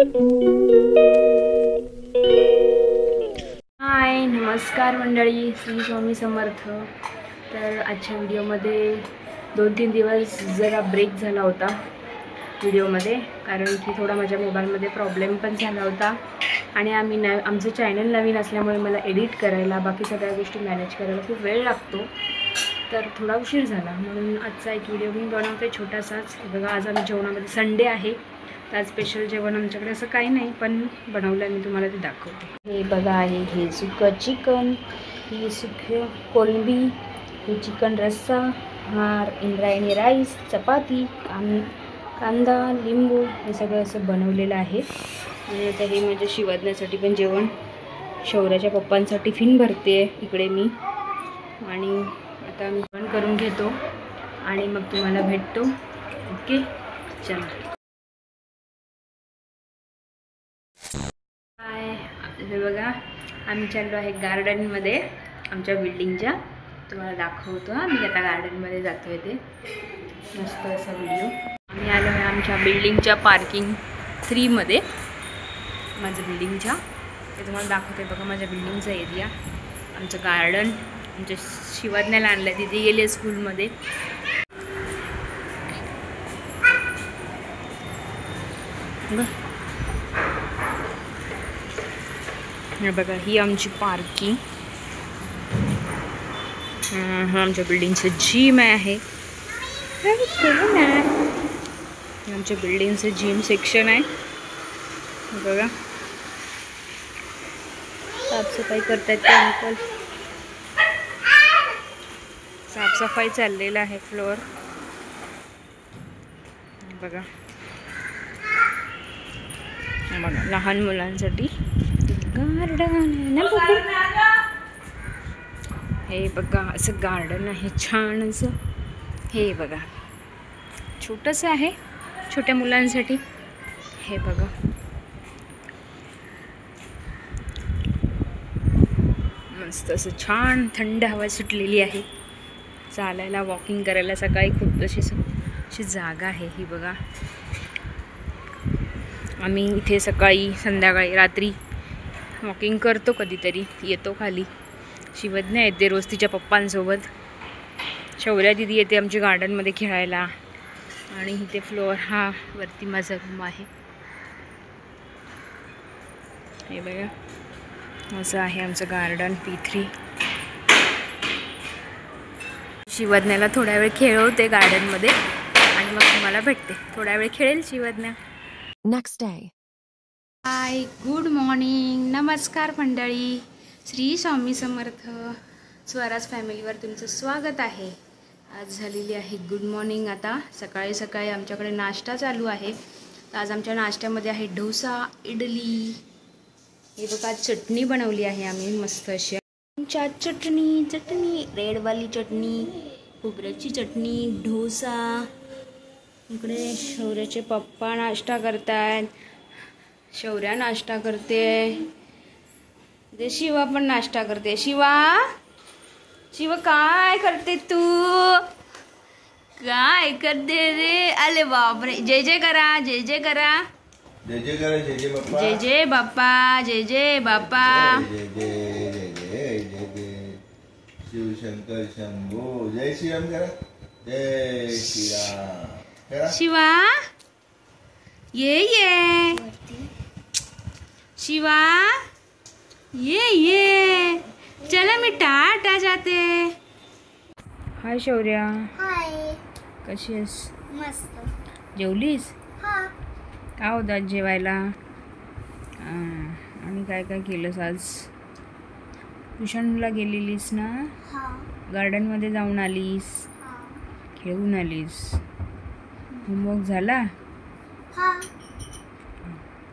हाय, नमस्कार मंडळी, श्री स्वामी समर्थ। तर आजच्या व्हिडिओमध्ये 2-3 दिवस जरा ब्रेक झाला होता व्हिडिओमध्ये, कारण की थोडा माझ्या मोबाईलमध्ये प्रॉब्लेम पण झाला होता आणि आमचं चॅनल नवीन असल्यामुळे मला एडिट करायला, बाकी सगळ्या गोष्टी मॅनेज करायला खूप वेळ लागतो, तर थोडा उशीर झाला। म्हणून आजचा एक व्हिडिओ मी बनवते छोटासाच। बघा, आज आम्ही जेवणामध्ये संडे आहे, तर आज स्पेशल जेवण आमच्याकडे असं काही नाही, पण बनवलं मी तुम्हाला ते दाखवते। हे बघा आहे, हे सुकं चिकन, ही सुकं कोळंबी, हे चिकन रस्सा, हा इंद्रायणी राईस, चपाती, कांदा, लिंबू, हे सगळं असं बनवलेलं आहे। आणि आता हे माझ्या शिवण्यासाठी पण जेवण, शौर्याच्या पप्पांचा टिफिन भरते इकडे मी, आणि आता मी पण करून घेतो आणि मग तुम्हाला भेटतो। ओके, चला। हाय, हे बघा, आम्ही चाललो आहे गार्डनमध्ये आमच्या बिल्डिंगच्या। तुम्हाला दाखवतो मी आता गार्डनमध्ये जातोय ते मस्त असा व्हिडिओ। आम्ही आलो आहे आमच्या बिल्डिंगच्या पार्किंग 3 मध्ये, माझ्या बिल्डिंगच्या, ते तुम्हाला दाखवते। बघा माझ्या बिल्डिंगचा एरिया, आमचं गार्डन, आमच्या शिवण्याला आणलं, तिथे गेले स्कूलमध्ये। बघा, ही आमची पार्किंग, आमच्या बिल्डिंगचं जिम आहे, आमच्या बिल्डिंगचं जिम सेक्शन आहे। बघा, साफसफाई करतायत ते अंकल, साफसफाई चाललेला आहे फ्लोअर। बघा बघा, लहान मुलांसाठी गार्डन आहे ना। हे बघा, असं गार्डन आहे छान असं। हे बघा, छोटंसं आहे छोट्या मुलांसाठी। हे बघा, मस्त असं छान थंड हवा सुटलेली आहे, चालायला, वॉकिंग करायला सकाळी खूप अशी जागा आहे। ही बघा, आम्ही इथे सकाळी, संध्याकाळी, रात्री वॉकिंग करतो, कधीतरी येतो खाली। शिवज्ञा येते रोज तिच्या पप्पांसोबत, शौर्या दिदी येते आमच्या गार्डनमध्ये खेळायला, आणि इथे फ्लोअर, हा वरती माझा रूम आहे। हे बघा, असं आहे आमचं गार्डन P3। शिवज्ञाला थोड्या वेळ खेळवते गार्डनमध्ये आणि मग तुम्हाला भेटते। थोड्या वेळ खेळेल शिवज्ञा। Next day. Hi, good morning, नमस्कार मंडळी, श्री स्वामी समर्थ। स्वराज फॅमिलीवर तुमचं स्वागत आहे। आज झालेली आहे गुड मॉर्निंग। आता सकाळी सकाळी आमच्याकडे नाश्ता चालू आहे। तर आज आमच्या नाश्त्यामध्ये आहे डोसा, इडली, हे बघा चटणी बनवली आहे आम्ही मस्त अशी, चटणी रेडवाली चटणी, खोबऱ्याची चटणी, डोसा। इकडे शौर्याचे पप्पा नाश्ता करतायत, शौर्या नाश्ता करते, ते शिवा पण नाश्ता करते। शिवा काय करते तू, काय करते रे? अरे बापरे, जय जय करा, जय जय करा, जय जय करा, जय जय बाप्पा, जय जय बाप्पा, जय जय बाप्पा, जय जय जय जय जय जय शिव शंकर शंभो, जय श्रीराम करा, जय श्रीराम करा। शिवा ये शिवा ये, चला मी टाटा जाते। हाय शौर्या, हाय, कशी आहेस? मस्त। जेवलीस? हां, काय होतं आज जेवायला? आणि काय काय केलंस आज? ट्युशनला गेलेलीस ना? हां, गार्डनमध्ये जाऊन आलीस, हां, खेळून आलीस, होमवर्क झाला? हां,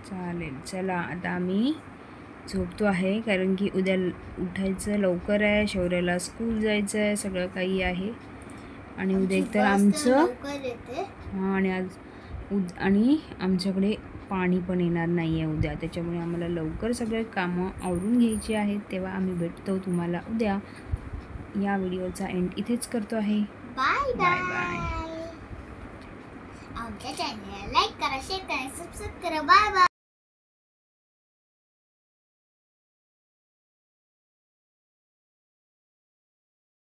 चालेल, चला आता आम्ही झोपतो आहे, कारण की उद्या उठायचं लवकर आहे, शौर्याला स्कूल जायचं आहे, सगळं काही आहे। आणि उद्या एकतर आमचं लवकर येते। हां, आणि आज आणि आमच्याकडे पाणी पण येणार नाही आहे उद्या, त्याच्यामुळे आम्हाला लवकर सगळे कामं आवरून घ्यायची आहेत। तेव्हा आम्ही भेटतो तुम्हाला उद्या। या व्हिडिओचा एंड इथेच करतो आहे। Bye bye bye. आमच्या चॅनलला लाईक करा, शेअर करा, सबस्क्राईब करा। Bye bye.